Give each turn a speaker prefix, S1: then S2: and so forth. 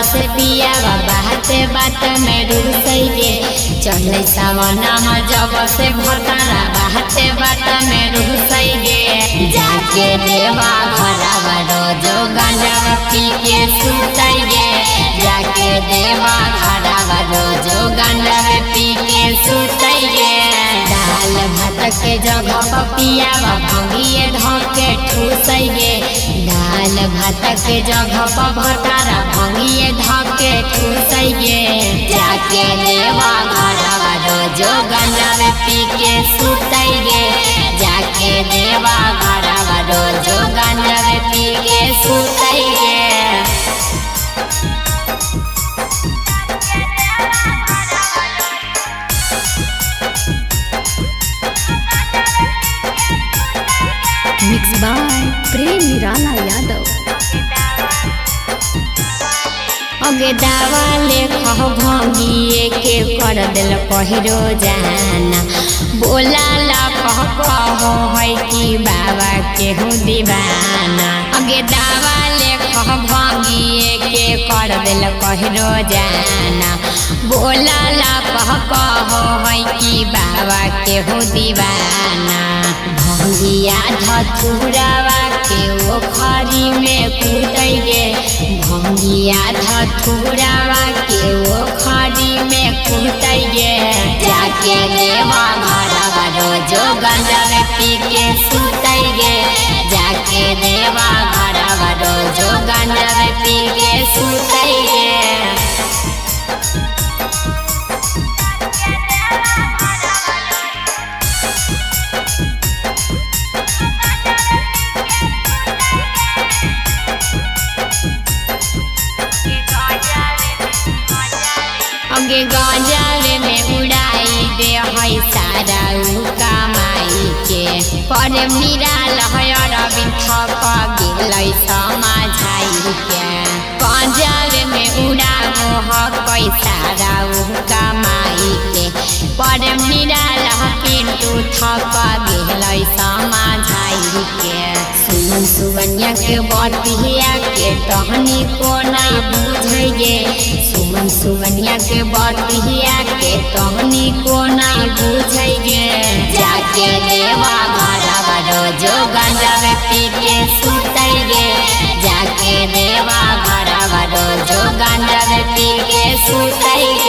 S1: से पिया बाते बात में रुसैगे चढ़े सावनाम जब से भतारा बाते बात में रुसैगे जाके देवा घरवा रोजो गांजा पी के सुतैगे जाके देवा घरवा रोजो गांजा पी के सुतैगे दाल भात के जगह पिया भंगिए धके ठूसैगे दाल भात के जगह भतारा भंगिए धके ठूसैगे जाके देवा घरवा रोजो गांजा पी के सुतैगे जाके देवा घरवा रोजो गांजा पी के सुतैगे।
S2: मिक्स बाय प्रेम निराला यादव।
S1: अगे दावा ले भंगिए के कर दिल पहिरो जाना बोला ला कहो है कि बाबा के हूँ दीवाना अगे दावा ले भंगिए के कर दिल पहिरो जाना बोला ला कहो है कि बाबा के हूँ दीवाना भंगिया धतुरावा के ओखरी में कूदैगे भंगिया धतुरावा के ओखरी में कूदैगे जाके देवा घरवा रोजो गांजा पी के सुतैगे जाके देवा घरवा रोजो गांजा पी के सुतैगे। अगे गंजावे में उड़ाई दे है सारा कमाई के पर निराल है अरविंद थक गेलै समझाई के गंजावे में उड़ाबो है सारा कमाई के पर निराल पिंटू थक गेलै समझाई के सुमन सुगनिया के बतिया के टहनी को नहीं बुझेगे सुमन सुगनिया के बतिया के टहनी को नहीं बुझेगे जाके देवा घरवा रोजो गांजा पी के सुतैगे जाके देवा घरवा रोजो गांजा पी के सुतैगे।